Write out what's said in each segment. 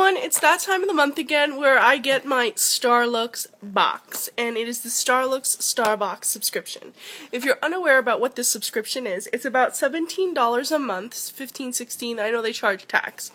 everyone, it's that time of the month again where I get my Starlux box, and it is the Starlux Starbox subscription. If you're unaware about what this subscription is, it's about $17 a month, $15, $16, I know they charge tax.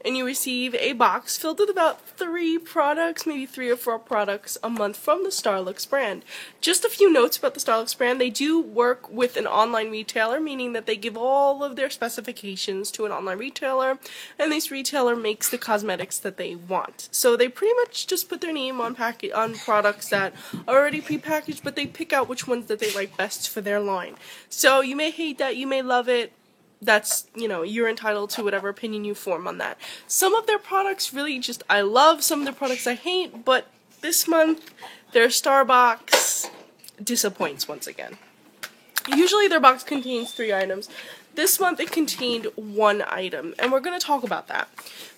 And you receive a box filled with about 3 products, maybe 3 or 4 products a month from the Starlux brand. Just a few notes about the Starlux brand. They do work with an online retailer, meaning that they give all of their specifications to an online retailer, and this retailer makes the cosmetics that they want. So they pretty much just put their name on products that are already prepackaged, but they pick out which ones that they like best for their line. So you may hate that, you may love it. That's, you're entitled to whatever opinion you form on that. Some of their products really I love, some of their products I hate, but this month, their Starbox disappoints once again. Usually their box contains 3 items. This month it contained 1 item, and we're going to talk about that.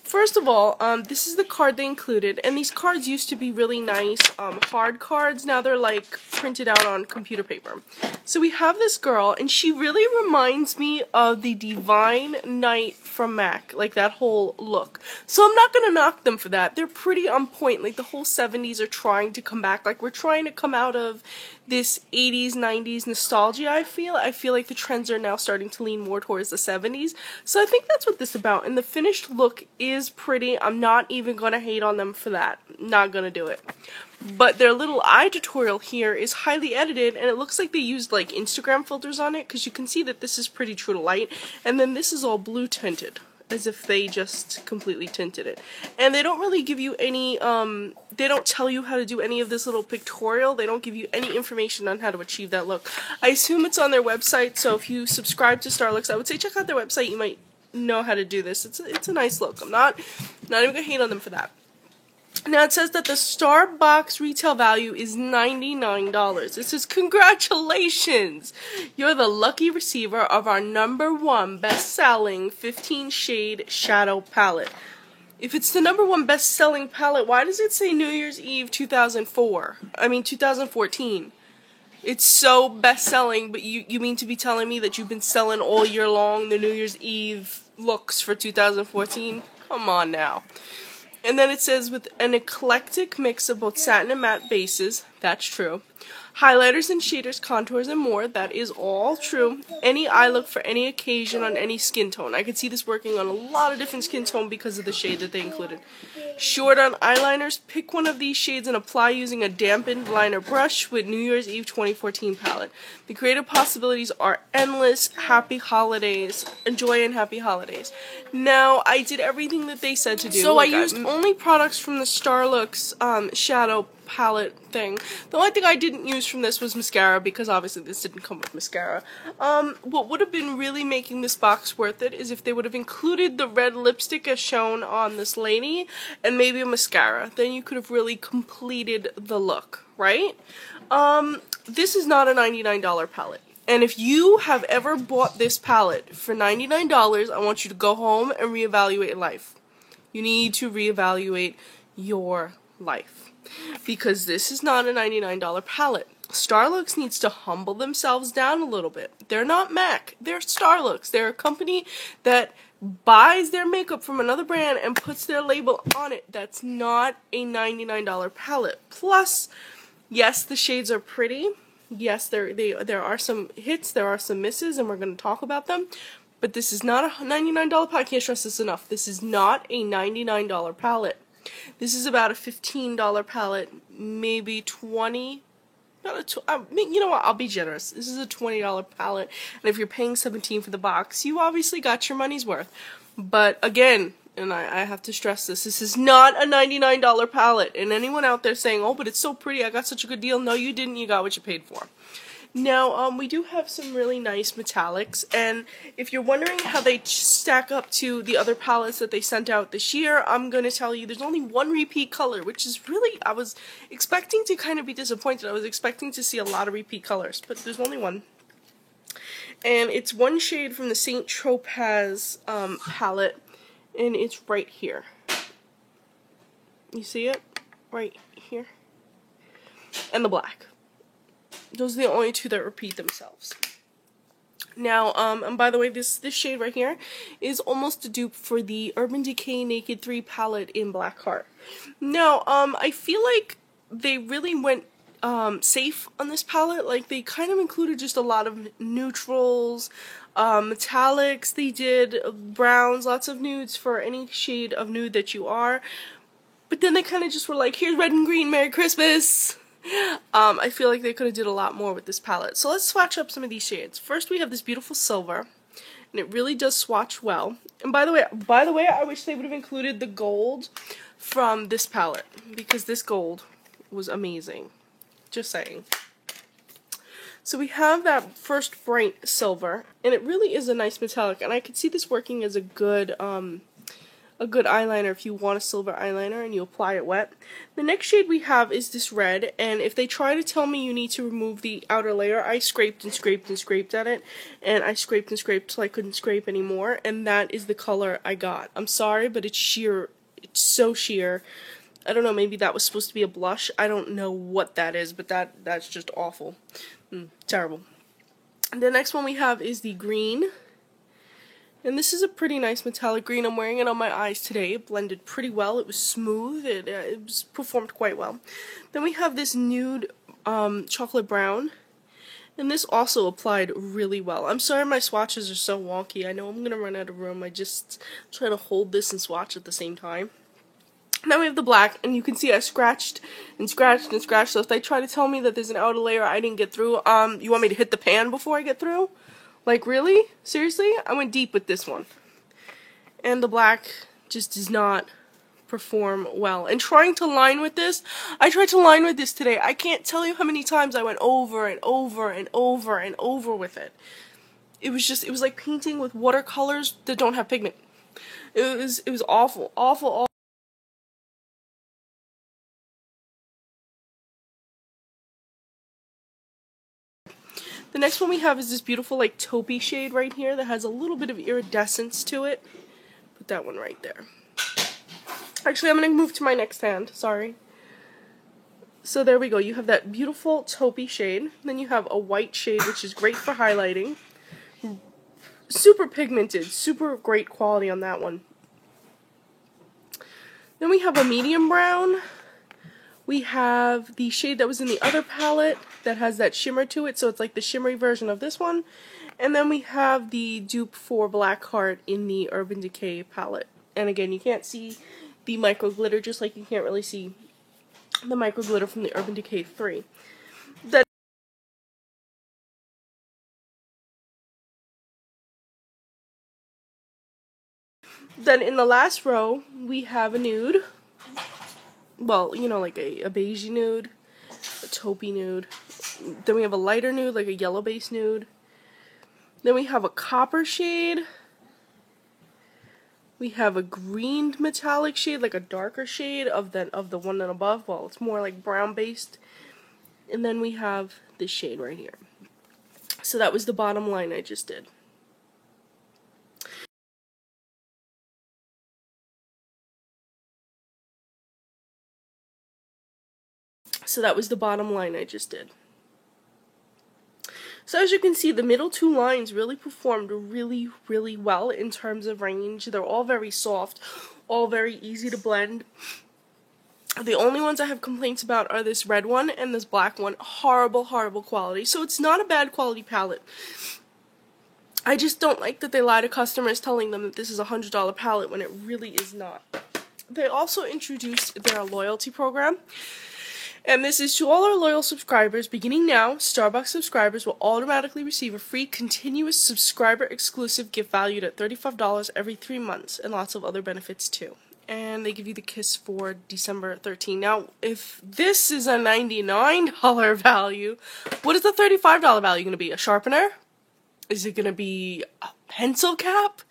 First of all, this is the card they included, and these cards used to be really nice hard cards. Now they're like printed out on computer paper. So we have this girl, and she really reminds me of the Divine Knight from MAC, like that whole look. So I'm not going to knock them for that. They're pretty on point. Like the whole 70s are trying to come back. Like we're trying to come out of this 80s, 90s nostalgia, I feel. I feel like the trends are now starting to lean more towards the 70s. So I think that's what this is about. And the finished look is pretty. I'm not even going to hate on them for that. Not going to do it. But their little eye tutorial here is highly edited, and it looks like they used like Instagram filters on it, because you can see that this is pretty true to light, and then this is all blue tinted, as if they just completely tinted it. And they don't really give you any, they don't tell you how to do any of this little pictorial. They don't give you any information on how to achieve that look. I assume it's on their website, so if you subscribe to Starlux, I would say check out their website. You might know how to do this. It's a nice look. I'm not even gonna hate on them for that. Now it says that the Starbox retail value is $99. It says, congratulations! You're the lucky receiver of our #1 best-selling 15 Shade Shadow Palette. If it's the #1 best-selling palette, why does it say New Year's Eve 2014? It's so best-selling, but you mean to be telling me that you've been selling all year long the New Year's Eve looks for 2014? Come on now. And then it says, with an eclectic mix of both satin and matte bases, that's true, highlighters and shaders, contours, and more, that is all true. Any eye look for any occasion on any skin tone. I could see this working on a lot of different skin tone because of the shade that they included. Short on eyeliners, pick one of these shades and apply using a dampened liner brush with New Year's Eve 2014 palette. The creative possibilities are endless. Happy holidays. Enjoy and happy holidays. Now, I did everything that they said to do. So I used only products from the Starlux shadow palette thing. The only thing I didn't use from this was mascara, because obviously this didn't come with mascara. What would have been really making this box worth it is if they would have included the red lipstick as shown on this lady, and maybe a mascara. Then you could have really completed the look, right? This is not a $99 palette. And if you have ever bought this palette for $99, I want you to go home and reevaluate your life. You need to reevaluate your life. Because this is not a $99 palette. Starlux needs to humble themselves down a little bit. They're not MAC. They're Starlux. They're a company that buys their makeup from another brand and puts their label on it. That's not a $99 palette. Plus, yes, the shades are pretty. Yes, there are some hits, there are some misses, and we're going to talk about them. But this is not a $99 palette. I can't stress this enough. This is not a $99 palette. This is about a $15 palette, maybe $20. You know what? I'll be generous. This is a $20 palette, and if you're paying $17 for the box, you obviously got your money's worth. But again, and I have to stress this is not a $99 palette. And anyone out there saying, "Oh, but it's so pretty, I got such a good deal," no, you didn't. You got what you paid for. Now, we do have some really nice metallics, and if you're wondering how they stack up to the other palettes that they sent out this year, I'm going to tell you there's only 1 repeat color, which is really, I was expecting to kind of be disappointed. I was expecting to see a lot of repeat colors, but there's only 1. And it's 1 shade from the Saint Tropez palette, and it's right here. You see it? Right here. And the black. Those are the only 2 that repeat themselves. Now, and by the way, this shade right here is almost a dupe for the Urban Decay Naked 3 palette in Blackheart. Now, I feel like they really went safe on this palette. Like, they kind of included just a lot of neutrals, metallics, they did browns, lots of nudes for any shade of nude that you are. But then they kind of just were like, here's red and green, Merry Christmas! I feel like they could have did a lot more with this palette. So let's swatch up some of these shades. First we have this beautiful silver, and it really does swatch well. And by the way, I wish they would have included the gold from this palette, because this gold was amazing. Just saying. So we have that first bright silver, and it really is a nice metallic, and I could see this working as a good eyeliner if you want a silver eyeliner and you apply it wet. The next shade we have is this red, and if they try to tell me you need to remove the outer layer, I scraped and scraped and scraped at it, and I scraped and scraped till I couldn't scrape anymore, and that is the color I got. I'm sorry, but it's sheer. It's so sheer. I don't know, maybe that was supposed to be a blush. I don't know what that is, but that's just awful. Terrible. The next one we have is the green. And this is a pretty nice metallic green. I'm wearing it on my eyes today. It blended pretty well. It was smooth. It was performed quite well. Then we have this nude chocolate brown. And this also applied really well. I'm sorry my swatches are so wonky. I know I'm going to run out of room. I just try to hold this and swatch at the same time. Now we have the black, and you can see I scratched and scratched and scratched. So if they try to tell me that there's an outer layer I didn't get through, you want me to hit the pan before I get through? Like, really? Seriously? I went deep with this one. And the black just does not perform well. And trying to line with this, I tried to line with this today. I can't tell you how many times I went over and over and over and over with it. It was like painting with watercolors that don't have pigment. It was awful, awful, awful. The next one we have is this beautiful, like, taupey shade right here that has a little bit of iridescence to it. Put that one right there. Actually, I'm going to move to my next hand. Sorry. So there we go. You have that beautiful taupey shade. Then you have a white shade, which is great for highlighting. Super pigmented. Super great quality on that one. Then we have a medium brown. We have the shade that was in the other palette that has that shimmer to it, so it's like the shimmery version of this one. And then we have the dupe for Blackheart in the Urban Decay palette. And again, you can't see the micro glitter, just like you can't really see the micro glitter from the Urban Decay 3. Then in the last row, we have a nude. Well, you know, like a beigey nude, a taupey nude. Then we have a lighter nude, like a yellow base nude. Then we have a copper shade. We have a green metallic shade, like a darker shade of the one and above. Well, it's more like brown based. And then we have this shade right here. So that was the bottom line I just did. So as you can see, the middle two lines really performed really, really well in terms of range. They're all very soft, all very easy to blend. The only ones I have complaints about are this red one and this black one. Horrible, horrible quality. So it's not a bad quality palette. I just don't like that they lie to customers telling them that this is a $100 palette when it really is not. They also introduced their loyalty program. And this is to all our loyal subscribers. Beginning now, Starbucks subscribers will automatically receive a free continuous subscriber exclusive gift valued at $35 every 3 months, and lots of other benefits too. And they give you the kiss for December 13. Now, if this is a $99 value, what is the $35 value going to be? A sharpener? Is it going to be a pencil cap?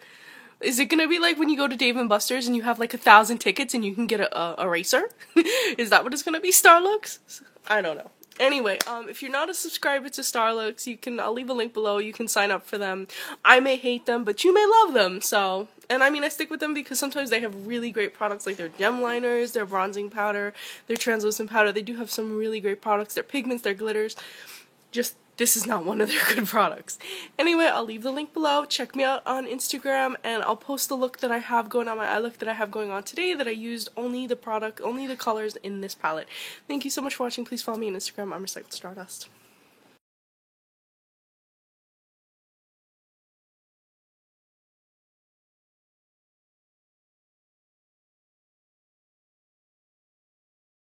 Is it gonna be like when you go to Dave & Buster's and you have like 1,000 tickets and you can get a eraser? Is that what it's gonna be, Starlux? I don't know. Anyway, if you're not a subscriber to Starlux, I'll leave a link below, you can sign up for them. I may hate them, but you may love them, so. And I mean, I stick with them because sometimes they have really great products like their gem liners, their bronzing powder, their translucent powder. They do have some really great products, their pigments, their glitters. this is not one of their good products. Anyway, I'll leave the link below. Check me out on Instagram, and I'll post the look that I have going on, my eye look that I have going on today, that I used only the colors in this palette. Thank you so much for watching. Please follow me on Instagram. I'm Recycled Stardust.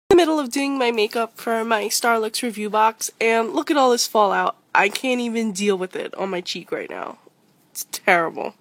The middle of doing my makeup for my Starlux review box, and look at all this fallout. I can't even deal with it on my cheek right now. It's terrible.